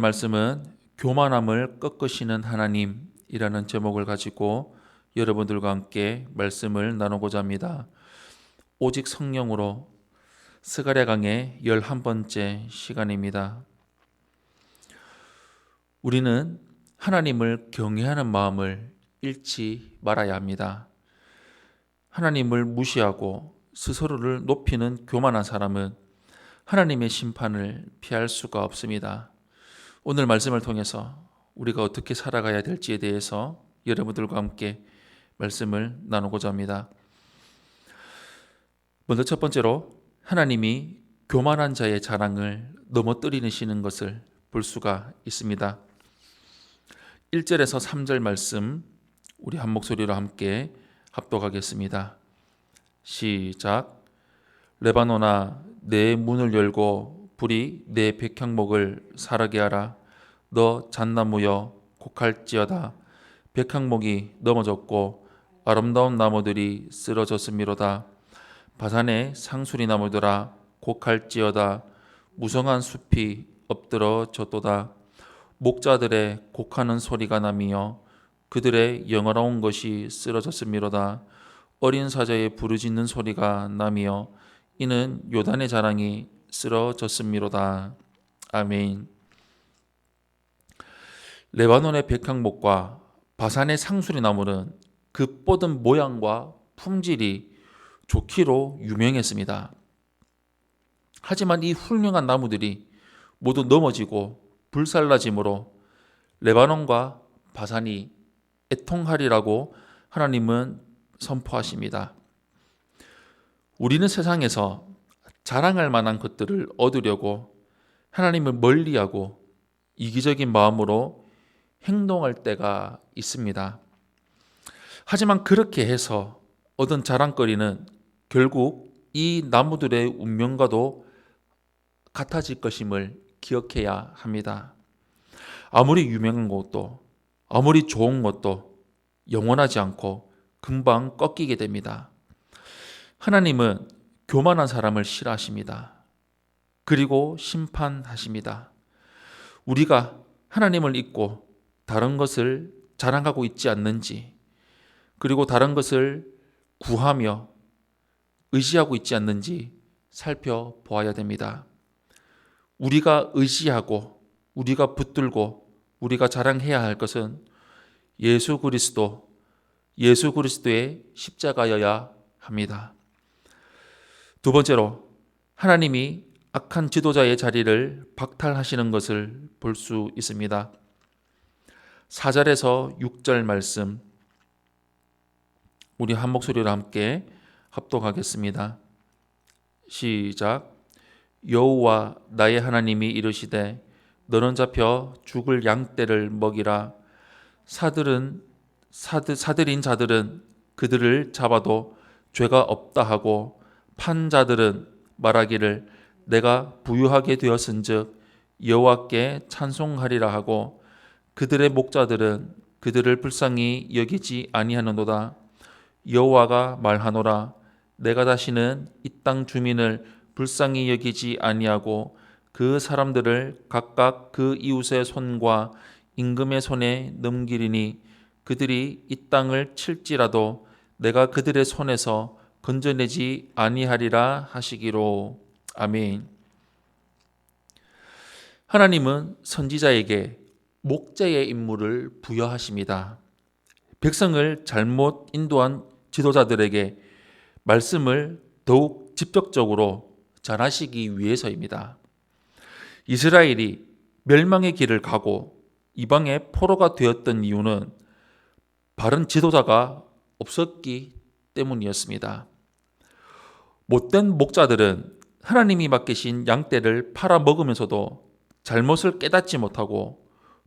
말씀은 교만함을 꺾으시는 하나님이라는 제목을 가지고 여러분들과 함께 말씀을 나누고자 합니다. 오직 성령으로 스가랴 강의 11번째 시간입니다. 우리는 하나님을 경외하는 마음을 잃지 말아야 합니다. 하나님을 무시하고 스스로를 높이는 교만한 사람은 하나님의 심판을 피할 수가 없습니다. 오늘 말씀을 통해서 우리가 어떻게 살아가야 될지에 대해서 여러분들과 함께 말씀을 나누고자 합니다. 먼저 첫 번째로 하나님이 교만한 자의 자랑을 넘어뜨리시는 것을 볼 수가 있습니다. 1절에서 3절 말씀 우리 한 목소리로 함께 합독하겠습니다. 시작. 레바논아, 내 문을 열고 불이 내 백향목을 사르게 하라. 너 잣나무여 곡할지어다. 백향목이 넘어졌고 아름다운 나무들이 쓰러졌음이로다. 바산의 상수리 나무들아 곡할지어다. 무성한 숲이 엎드러졌도다. 목자들의 곡하는 소리가 나며 그들의 영화로운 것이 쓰러졌음이로다. 어린 사자의 부르짖는 소리가 나며 이는 요단의 자랑이 쓰러졌음이로다. 아멘. 레바논의 백향목과 바산의 상수리 나무는 그 뻗은 모양과 품질이 좋기로 유명했습니다. 하지만 이 훌륭한 나무들이 모두 넘어지고 불살라짐으로 레바논과 바산이 애통하리라고 하나님은 선포하십니다. 우리는 세상에서 자랑할 만한 것들을 얻으려고 하나님을 멀리하고 이기적인 마음으로 행동할 때가 있습니다. 하지만 그렇게 해서 얻은 자랑거리는 결국 이 나무들의 운명과도 같아질 것임을 기억해야 합니다. 아무리 유명한 것도 아무리 좋은 것도 영원하지 않고 금방 꺾이게 됩니다. 하나님은 교만한 사람을 싫어하십니다. 그리고 심판하십니다. 우리가 하나님을 잊고 다른 것을 자랑하고 있지 않는지, 그리고 다른 것을 구하며 의지하고 있지 않는지 살펴보아야 됩니다. 우리가 의지하고 우리가 붙들고 우리가 자랑해야 할 것은 예수 그리스도의 십자가여야 합니다. 두 번째로 하나님이 악한 지도자의 자리를 박탈하시는 것을 볼 수 있습니다. 4절에서 6절 말씀 우리 한 목소리로 함께 합독하겠습니다. 시작. 여호와 나의 하나님이 이르시되 너는 잡혀 죽을 양떼를 먹이라. 사들인 자들은 그들을 잡아도 죄가 없다 하고 판 자들은 말하기를 내가 부유하게 되었은즉 여호와께 찬송하리라 하고 그들의 목자들은 그들을 불쌍히 여기지 아니하는도다. 여호와가 말하노라. 내가 다시는 이 땅 주민을 불쌍히 여기지 아니하고 그 사람들을 각각 그 이웃의 손과 임금의 손에 넘기리니 그들이 이 땅을 칠지라도 내가 그들의 손에서 건져내지 아니하리라 하시기로. 아멘. 하나님은 선지자에게 목자의 임무를 부여하십니다. 백성을 잘못 인도한 지도자들에게 말씀을 더욱 직접적으로 전하시기 위해서입니다. 이스라엘이 멸망의 길을 가고 이방의 포로가 되었던 이유는 바른 지도자가 없었기 때문이었습니다. 못된 목자들은 하나님이 맡기신 양떼를 팔아먹으면서도 잘못을 깨닫지 못하고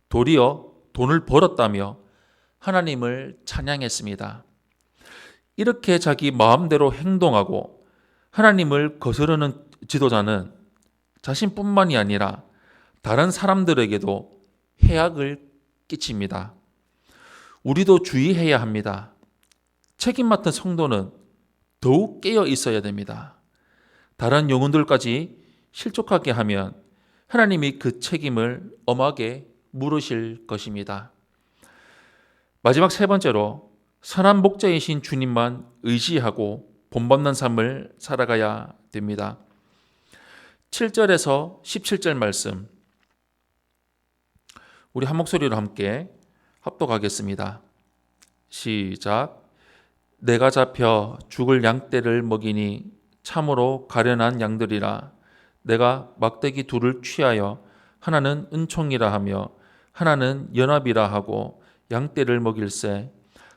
도리어 돈을 벌었다며 하나님을 찬양했습니다. 이렇게 자기 마음대로 행동하고 하나님을 거스르는 지도자는 자신뿐만이 아니라 다른 사람들에게도 해악을 끼칩니다. 우리도 주의해야 합니다. 책임 맡은 성도는 더욱 깨어 있어야 됩니다. 다른 영혼들까지 실족하게 하면 하나님이 그 책임을 엄하게 물으실 것입니다. 마지막 세 번째로 선한 목자이신 주님만 의지하고 본받는 삶을 살아가야 됩니다. 7절에서 17절 말씀 우리 한 목소리로 함께 합독하겠습니다. 시작. 내가 잡혀 죽을 양떼를 먹이니 참으로 가련한 양들이라. 내가 막대기 둘을 취하여 하나는 은총이라 하며 하나는 연합이라 하고 양떼를 먹일세.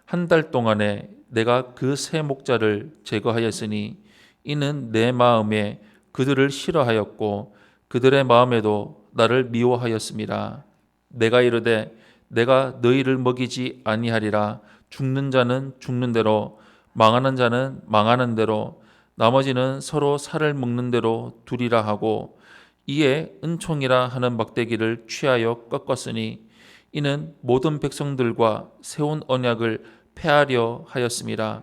한 달 동안에 내가 그 세 목자를 제거하였으니 이는 내 마음에 그들을 싫어하였고 그들의 마음에도 나를 미워하였음이라. 내가 이르되 내가 너희를 먹이지 아니하리라. 죽는 자는 죽는 대로 망하는 자는 망하는 대로 나머지는 서로 살을 먹는 대로 두리라 하고 이에 은총이라 하는 막대기를 취하여 꺾었으니 이는 모든 백성들과 세운 언약을 폐하려 하였음이라.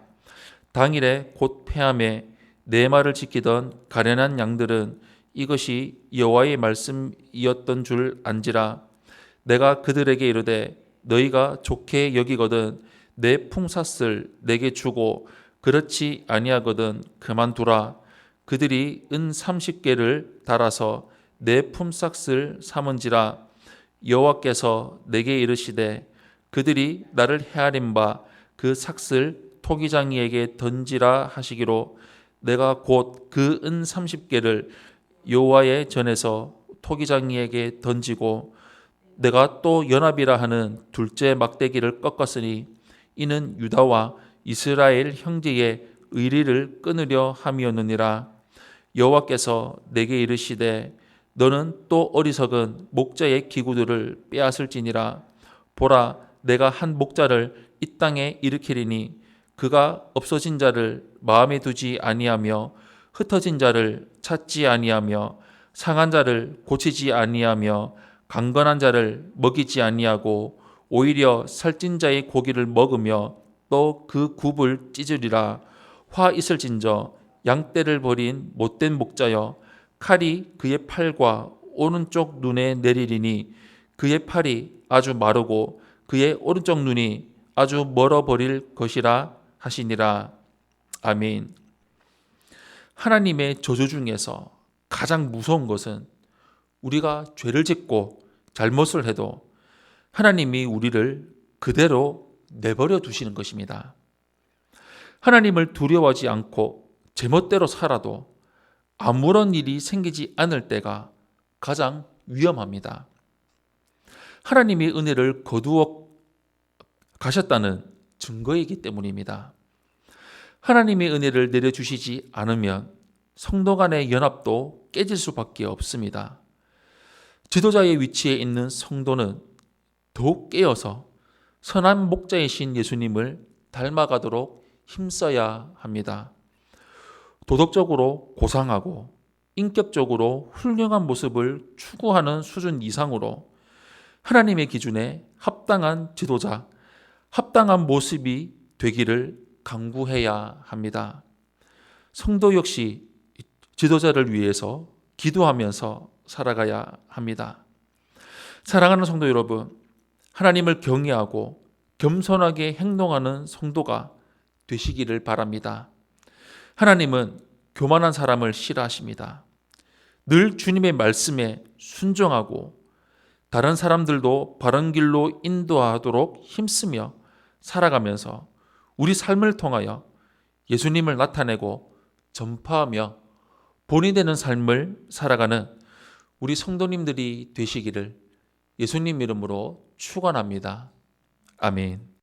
당일에 곧 폐함에 내 말을 지키던 가련한 양들은 이것이 여호와의 말씀이었던 줄 안지라. 내가 그들에게 이르되 너희가 좋게 여기거든 내 품삯을 내게 주고 그렇지 아니하거든 그만두라. 그들이 은 30개를 달아서 내 품삯을 삼은지라. 여호와께서 내게 이르시되 그들이 나를 헤아린 바 그 삭을 토기장이에게 던지라 하시기로 내가 곧 그 은 30개를 여호와의 전에서 토기장이에게 던지고 내가 또 연합이라 하는 둘째 막대기를 꺾었으니 이는 유다와 이스라엘 형제의 의리를 끊으려 함이었느니라. 여호와께서 내게 이르시되 너는 또 어리석은 목자의 기구들을 빼앗을지니라. 보라, 내가 한 목자를 이 땅에 일으키리니 그가 없어진 자를 마음에 두지 아니하며 흩어진 자를 찾지 아니하며 상한 자를 고치지 아니하며 강건한 자를 먹이지 아니하고 오히려 살찐 자의 고기를 먹으며 또 그 굽을 찢으리라. 화 있을진저 양떼를 버린 못된 목자여 칼이 그의 팔과 오른쪽 눈에 내리리니 그의 팔이 아주 마르고 그의 오른쪽 눈이 아주 멀어버릴 것이라 하시니라. 아멘. 하나님의 저주 중에서 가장 무서운 것은 우리가 죄를 짓고 잘못을 해도 하나님이 우리를 그대로 내버려 두시는 것입니다. 하나님을 두려워하지 않고 제멋대로 살아도 아무런 일이 생기지 않을 때가 가장 위험합니다. 하나님이 은혜를 거두어 가셨다는 증거이기 때문입니다. 하나님의 은혜를 내려주시지 않으면 성도 간의 연합도 깨질 수밖에 없습니다. 지도자의 위치에 있는 성도는 더욱 깨어서 선한 목자이신 예수님을 닮아가도록 힘써야 합니다. 도덕적으로 고상하고 인격적으로 훌륭한 모습을 추구하는 수준 이상으로 하나님의 기준에 합당한 지도자, 합당한 모습이 되기를 간구해야 합니다. 성도 역시 지도자를 위해서 기도하면서 살아가야 합니다. 사랑하는 성도 여러분, 하나님을 경외하고 겸손하게 행동하는 성도가 되시기를 바랍니다. 하나님은 교만한 사람을 싫어하십니다. 늘 주님의 말씀에 순종하고 다른 사람들도 바른 길로 인도하도록 힘쓰며 살아가면서 우리 삶을 통하여 예수님을 나타내고 전파하며 본이 되는 삶을 살아가는 우리 성도님들이 되시기를 예수님 이름으로 축원합니다. 아멘.